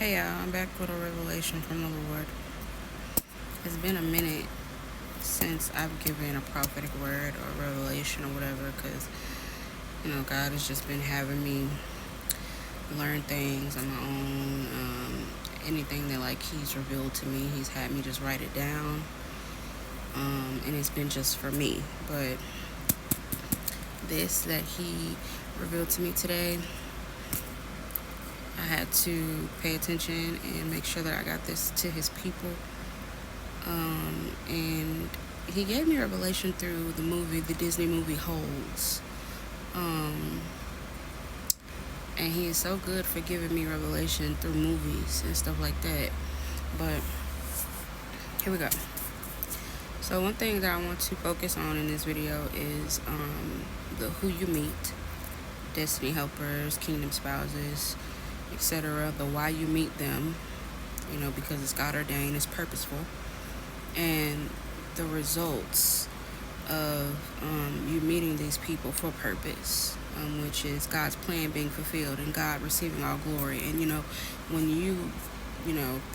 Hey y'all, I'm back with a revelation from the Lord. It's been a minute since I've given a prophetic word or revelation or whatever, because God has just been having me learn things on my own. Anything that He's revealed to me, He's had me just write it down, and it's been just for me. But this that He revealed to me today, I had to pay attention and make sure that I got this to His people. And He gave me revelation through the Disney movie Holes. And He is so good for giving me revelation through movies and stuff like that. But here we go. So one thing that I want to focus on in this video is the who you meet, destiny helpers, kingdom spouses, etc. The why you meet them, because it's God ordained, it's purposeful, and the results of you meeting these people for purpose, which is God's plan being fulfilled and God receiving all glory. And when you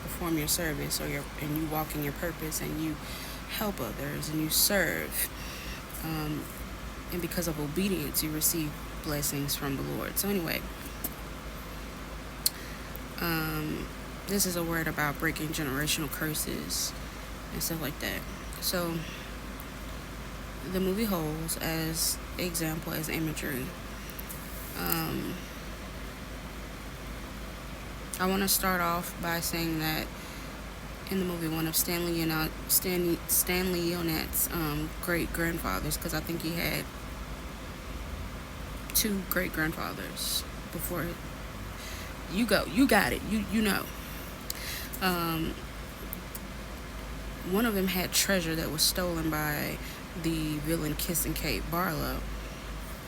perform your service and you walk in your purpose and you help others and you serve, and because of obedience you receive blessings from the Lord. So anyway, this is a word about breaking generational curses and stuff like that. So the movie Holes, as example, as imagery, I want to start off by saying that in the movie, one of Stanley Yonat's great grandfathers, because I think he had 2 great grandfathers before. You got it. You know. One of them had treasure that was stolen by the villain Kissing Kate Barlow,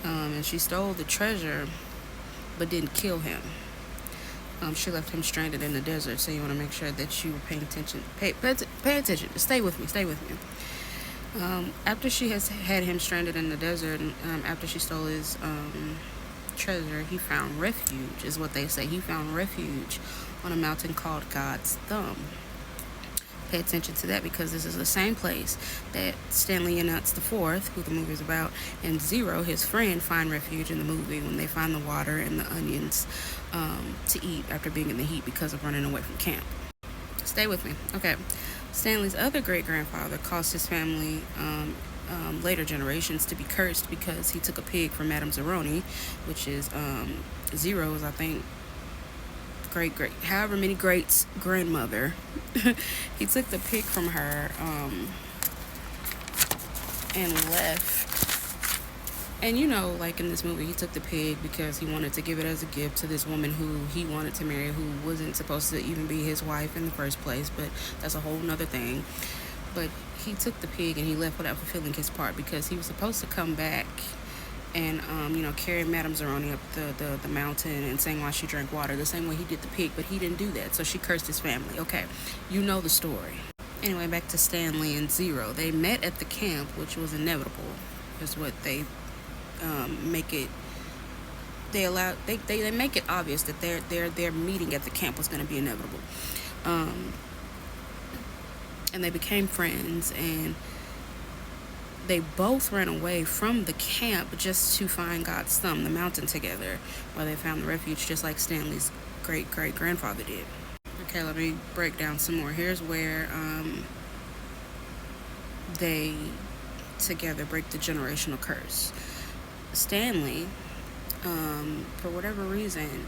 and she stole the treasure, but didn't kill him. She left him stranded in the desert. So you want to make sure that you were paying attention. Pay attention. Stay with me. After she has had him stranded in the desert, after she stole his treasure, he found refuge, is what they say. He found refuge on a mountain called God's Thumb. Pay attention to that, because this is the same place that Stanley Yonats IV, who the movie is about, and Zero, his friend, find refuge in the movie when they find the water and the onions to eat after being in the heat because of running away from camp. Stay with me. Okay. Stanley's other great-grandfather caused his family, later generations, to be cursed because he took a pig from Madame Zeroni, which is Zero's, I think, however many greats grandmother. He took the pig from her and left. And like in this movie, he took the pig because he wanted to give it as a gift to this woman who he wanted to marry, who wasn't supposed to even be his wife in the first place, but that's a whole nother thing. But he took the pig and he left without fulfilling his part, because he was supposed to come back and carry Madame Zeroni up the mountain and sing while she drank water, the same way he did the pig, but he didn't do that, so she cursed his family. Okay, you know the story. Anyway, back to Stanley and Zero. They met at the camp, which was inevitable, is what they make it. They make it obvious that their meeting at the camp was going to be inevitable, and they became friends, and they both ran away from the camp just to find God's Thumb, the mountain, together, where they found the refuge, just like Stanley's great-great-grandfather did. Okay, let me break down some more. Here's where they together break the generational curse. Stanley, for whatever reason,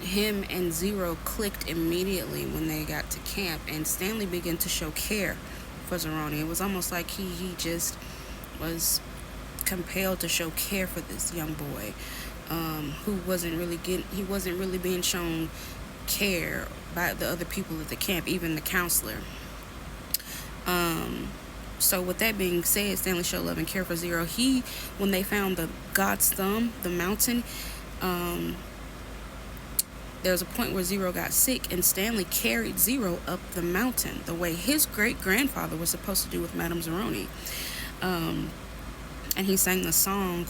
him and Zero clicked immediately when they got to camp, and Stanley began to show care for Zeroni. It was almost like he just was compelled to show care for this young boy, who wasn't really being shown care by the other people at the camp, even the counselor. So with that being said, Stanley showed love and care for Zero. When they found the God's Thumb, the mountain, there was a point where Zero got sick, and Stanley carried Zero up the mountain the way his great-grandfather was supposed to do with Madame Zeroni. And he sang the song,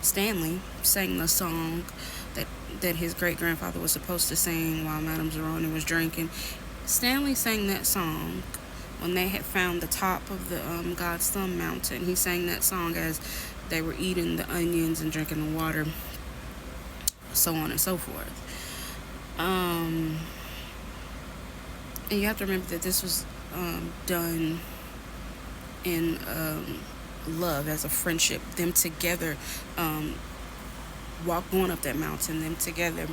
Stanley sang the song that that his great-grandfather was supposed to sing while Madame Zeroni was drinking. Stanley sang that song when they had found the top of the God's Thumb Mountain. He sang that song as they were eating the onions and drinking the water, so on and so forth. And you have to remember that this was done in love, as a friendship. Them together, going up that mountain, them together,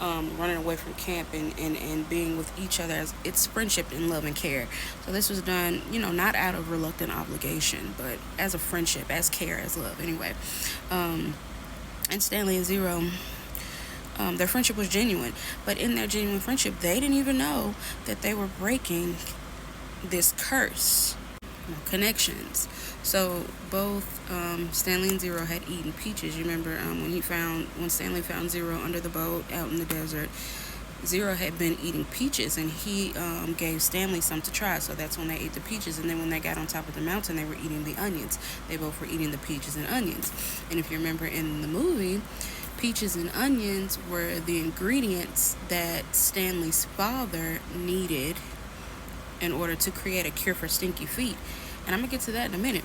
running away from camp and being with each other, as it's friendship and love and care. So this was done, not out of reluctant obligation, but as a friendship, as care, as love. Anyway, and Stanley and Zero, their friendship was genuine, but in their genuine friendship, they didn't even know that they were breaking this curse. Connections. So both Stanley and Zero had eaten peaches. You remember when Stanley found Zero under the boat out in the desert, Zero had been eating peaches, and he gave Stanley some to try. So that's when they ate the peaches. And then when they got on top of the mountain, they were eating the onions. They both were eating the peaches and onions. And if you remember in the movie, peaches and onions were the ingredients that Stanley's father needed in order to create a cure for stinky feet. And I'm going to get to that in a minute.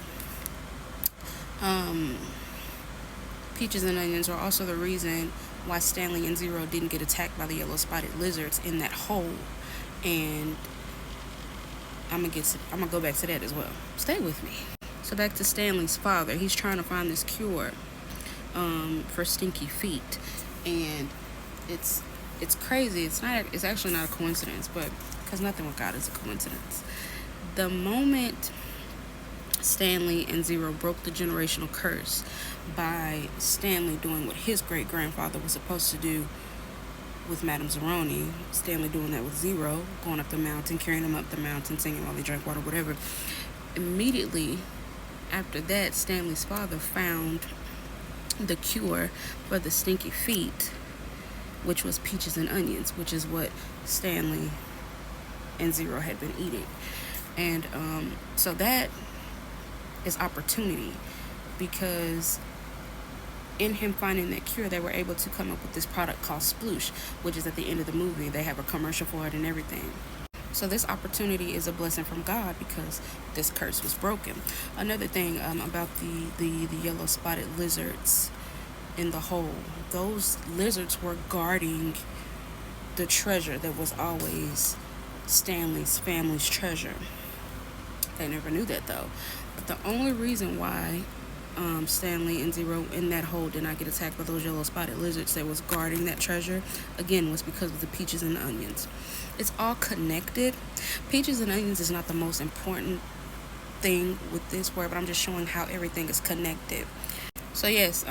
Peaches and onions are also the reason why Stanley and Zero didn't get attacked by the yellow spotted lizards in that hole. And I'm going to go back to that as well. Stay with me. So back to Stanley's father. He's trying to find this cure for stinky feet. And it's crazy. It's actually not a coincidence, but because nothing with God is a coincidence. The moment Stanley and Zero broke the generational curse by Stanley doing what his great-grandfather was supposed to do with Madame Zeroni, Stanley doing that with Zero, going up the mountain, carrying him up the mountain, singing while they drank water, whatever. Immediately after that, Stanley's father found the cure for the stinky feet, which was peaches and onions, which is what Stanley and Zero had been eating. And so that is opportunity, because in him finding that cure, they were able to come up with this product called Sploosh, which is at the end of the movie. They have a commercial for it and everything. So this opportunity is a blessing from God, because this curse was broken. Another thing about the yellow spotted lizards in the hole, those lizards were guarding the treasure that was always Stanley's family's treasure. They never knew that, though. But the only reason why Stanley and Zero in that hole did not get attacked by those yellow spotted lizards that was guarding that treasure, again, was because of the peaches and the onions. It's all connected. Peaches and onions is not the most important thing with this word, but I'm just showing how everything is connected. So yes,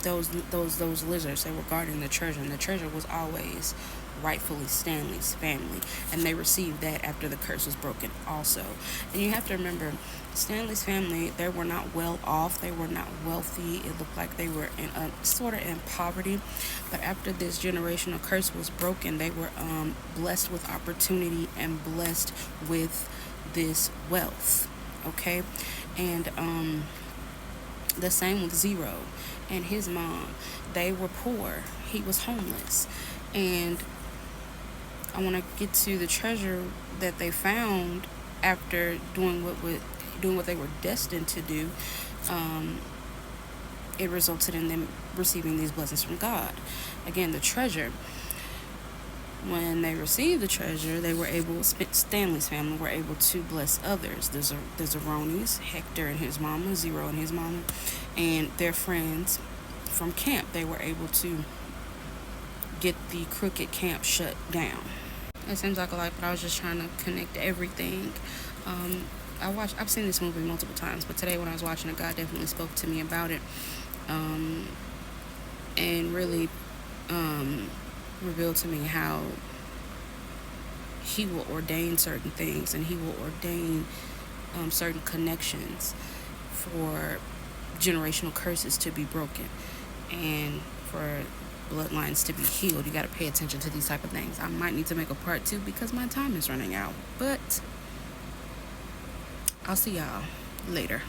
those lizards, they were guarding the treasure, and the treasure was always rightfully Stanley's family, and they received that after the curse was broken also. And you have to remember, Stanley's family, they were not well off, they were not wealthy. It looked like they were sort of in poverty, but after this generational curse was broken, they were blessed with opportunity and blessed with this wealth. Okay. And the same with Zero and his mom. They were poor. He was homeless. And I want to get to the treasure that they found after doing what they were destined to do. It resulted in them receiving these blessings from God. Again, the treasure. When they received the treasure, Stanley's family were able to bless others. The Zeronis, Hector and his mama, Zero and his mama, and their friends from camp. They were able to get the crooked camp shut down. It seems like a lot, but I was just trying to connect everything. I've seen this movie multiple times, but today when I was watching it, God definitely spoke to me about it, and really revealed to me how He will ordain certain things, and He will ordain certain connections for generational curses to be broken and for bloodlines to be healed. You got to pay attention to these type of things. I might need to make a part 2 because my time is running out, but I'll see y'all later.